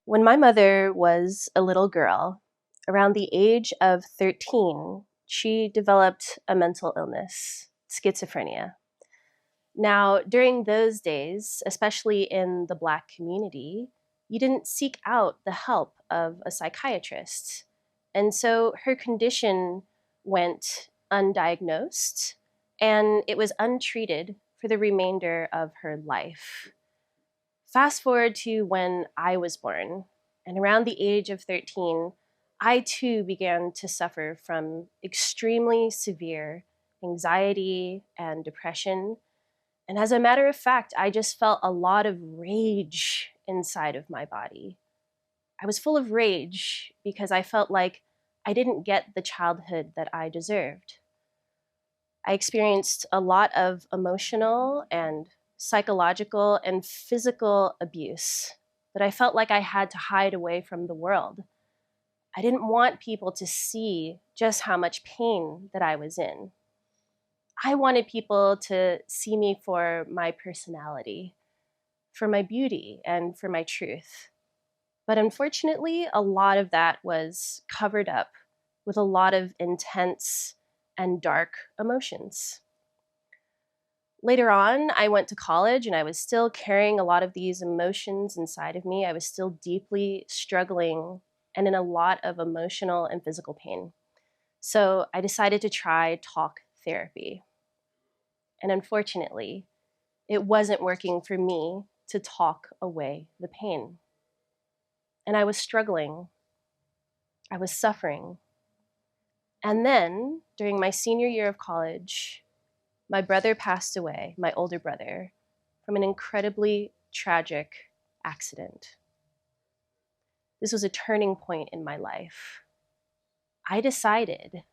When my mother was a little girl, around the age of 13, she developed a mental illness, schizophrenia. Now, during those days, especially in the Black community, you didn't seek out the help of a psychiatrist. And so her condition went undiagnosed and it was untreated for the remainder of her life. Fast forward to when I was born, and around the age of 13, I too began to suffer from extremely severe anxiety and depression. And as a matter of fact, I just felt a lot of rage inside of my body. I was full of rage because I felt like I didn't get the childhood that I deserved. I experienced a lot of emotional and psychological and physical abuse that I felt like I had to hide away from the world. I didn't want people to see just how much pain that I was in. I wanted people to see me for my personality, for my beauty, and for my truth. But unfortunately, a lot of that was covered up with a lot of intense and dark emotions. Later on, I went to college and I was still carrying a lot of these emotions inside of me. I was still deeply struggling and in a lot of emotional and physical pain. So I decided to try talk therapy. And unfortunately, it wasn't working for me to talk away the pain. And I was struggling. I was suffering. And then, during my senior year of college, my brother passed away, my older brother, from an incredibly tragic accident. This was a turning point in my life. I decided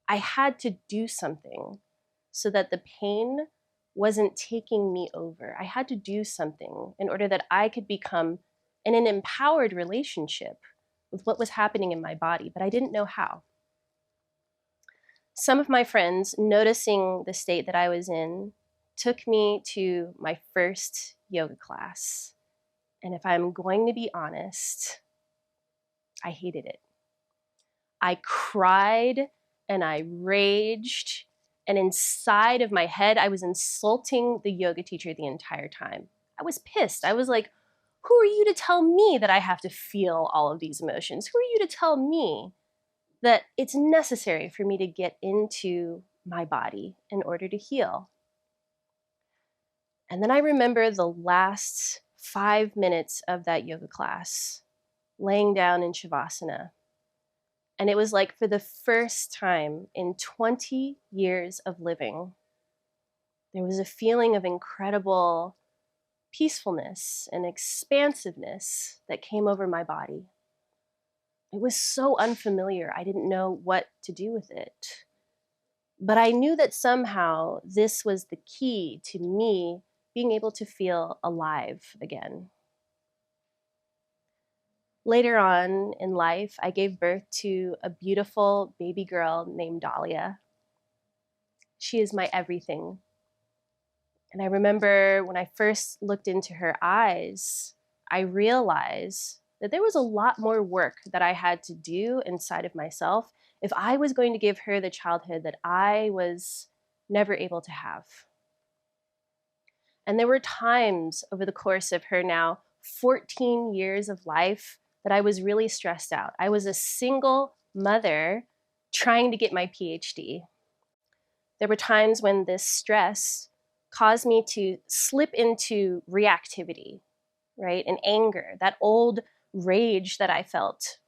I had to do something so that the pain wasn't taking me over. I had to do something in order that I could become in an empowered relationship with what was happening in my body, but I didn't know how. Some of my friends, noticing the state that I was in, took me to my first yoga class. And if I'm going to be honest, I hated it. I cried and I raged. And inside of my head, I was insulting the yoga teacher the entire time. I was pissed. I was like, who are you to tell me that I have to feel all of these emotions? Who are you to tell me that it's necessary for me to get into my body in order to heal? And then I remember the last 5 minutes of that yoga class, laying down in Shavasana. And it was like for the first time in 20 years of living, there was a feeling of incredible peacefulness and expansiveness that came over my body. It was so unfamiliar. I didn't know what to do with it. But I knew that somehow this was the key to me being able to feel alive again. Later on in life, I gave birth to a beautiful baby girl named Dahlia. She is my everything. And I remember when I first looked into her eyes, I realized that there was a lot more work that I had to do inside of myself if I was going to give her the childhood that I was never able to have. And there were times over the course of her now 14 years of life that I was really stressed out. I was a single mother trying to get my PhD. There were times when this stress caused me to slip into reactivity, right? And anger, that old rage that I felt.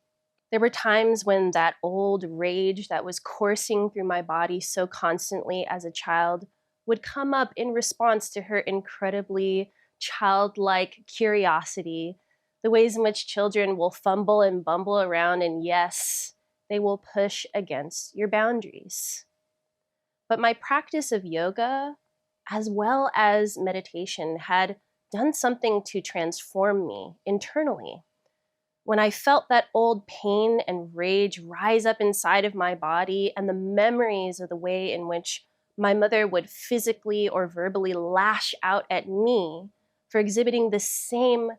There were times when that old rage that was coursing through my body so constantly as a child would come up in response to her incredibly childlike curiosity, the ways in which children will fumble and bumble around, and yes, they will push against your boundaries. But my practice of yoga, as well as meditation, had done something to transform me internally. When I felt that old pain and rage rise up inside of my body and the memories of the way in which my mother would physically or verbally lash out at me for exhibiting the same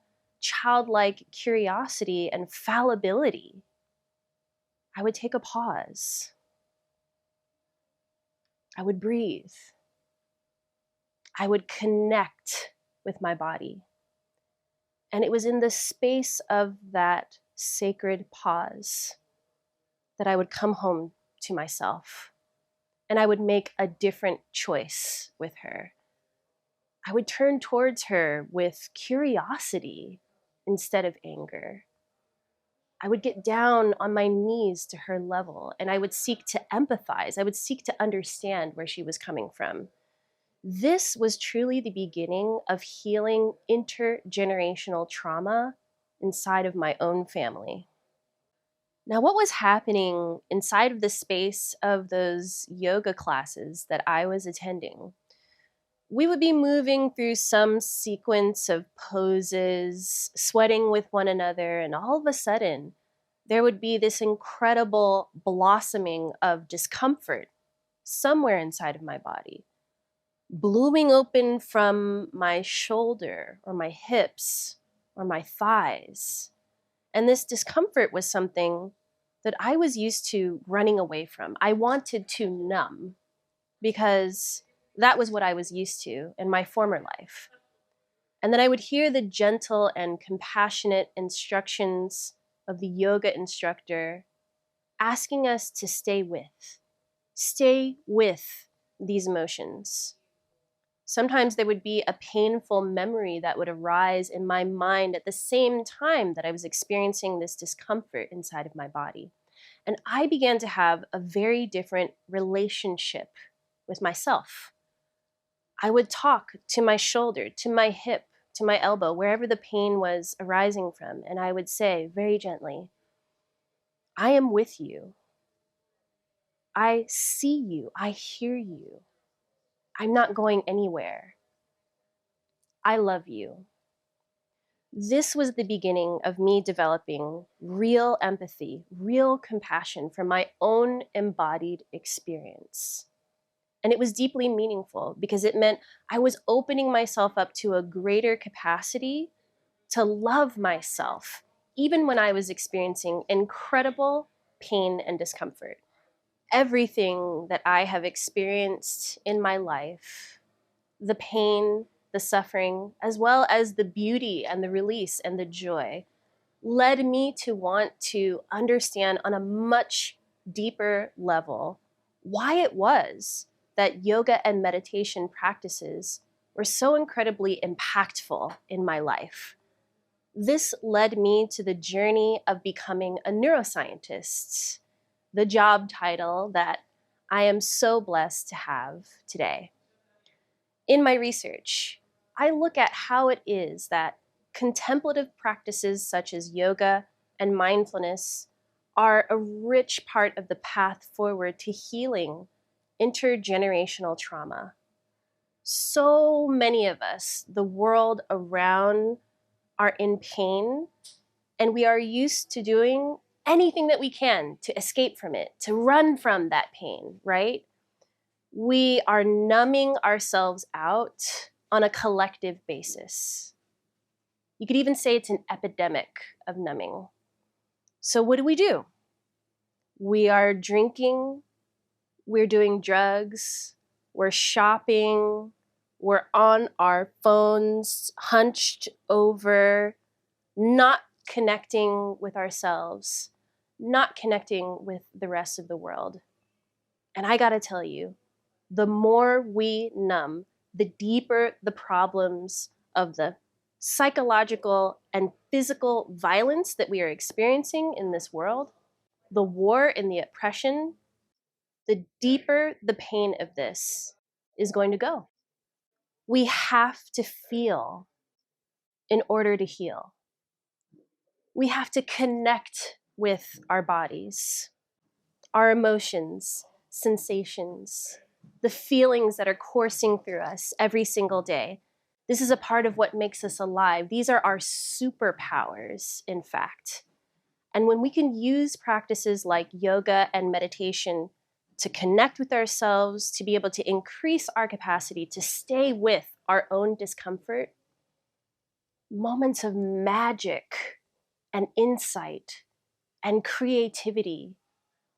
childlike curiosity and fallibility, I would take a pause. I would breathe. I would connect with my body. And it was in the space of that sacred pause that I would come home to myself, and I would make a different choice with her. I would turn towards her with curiosity instead of anger. I would get down on my knees to her level, and I would seek to empathize. I would seek to understand where she was coming from. This was truly the beginning of healing intergenerational trauma inside of my own family. Now, what was happening inside of the space of those yoga classes that I was attending? We would be moving through some sequence of poses, sweating with one another, and all of a sudden, there would be this incredible blossoming of discomfort somewhere inside of my body, blooming open from my shoulder or my hips or my thighs. And this discomfort was something that I was used to running away from. I wanted to numb because that was what I was used to in my former life. And then I would hear the gentle and compassionate instructions of the yoga instructor asking us to stay with these emotions. Sometimes there would be a painful memory that would arise in my mind at the same time that I was experiencing this discomfort inside of my body. And I began to have a very different relationship with myself. I would talk to my shoulder, to my hip, to my elbow, wherever the pain was arising from, and I would say very gently, I am with you. I see you. I hear you. I'm not going anywhere. I love you. This was the beginning of me developing real empathy, real compassion for my own embodied experience. And it was deeply meaningful because it meant I was opening myself up to a greater capacity to love myself, even when I was experiencing incredible pain and discomfort. Everything that I have experienced in my life, the pain, the suffering, as well as the beauty and the release and the joy, led me to want to understand on a much deeper level why it was that yoga and meditation practices were so incredibly impactful in my life. This led me to the journey of becoming a neuroscientist, the job title that I am so blessed to have today. In my research, I look at how it is that contemplative practices such as yoga and mindfulness are a rich part of the path forward to healing intergenerational trauma. So many of us, the world around, are in pain, and we are used to doing anything that we can to escape from it, to run from that pain, right? We are numbing ourselves out on a collective basis. You could even say it's an epidemic of numbing. So what do? We are drinking, we're doing drugs, we're shopping, we're on our phones, hunched over, not connecting with ourselves, not connecting with the rest of the world. And I gotta tell you, the more we numb, the deeper the problems of the psychological and physical violence that we are experiencing in this world, the war and the oppression, the deeper the pain of this is going to go. We have to feel in order to heal. We have to connect with our bodies, our emotions, sensations, the feelings that are coursing through us every single day. This is a part of what makes us alive. These are our superpowers, in fact. And when we can use practices like yoga and meditation to connect with ourselves, to be able to increase our capacity to stay with our own discomfort, moments of magic and insight and creativity,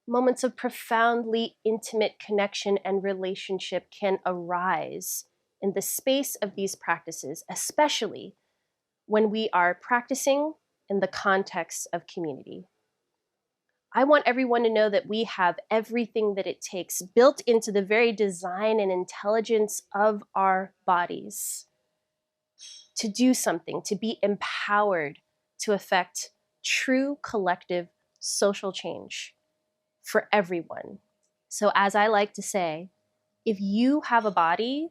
moments of profoundly intimate connection and relationship can arise in the space of these practices, especially when we are practicing in the context of community. I want everyone to know that we have everything that it takes built into the very design and intelligence of our bodies to do something, to be empowered to affect true collective social change for everyone. So, as I like to say, if you have a body,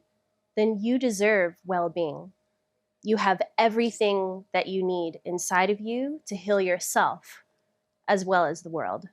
then you deserve well-being. You have everything that you need inside of you to heal yourself as well as the world.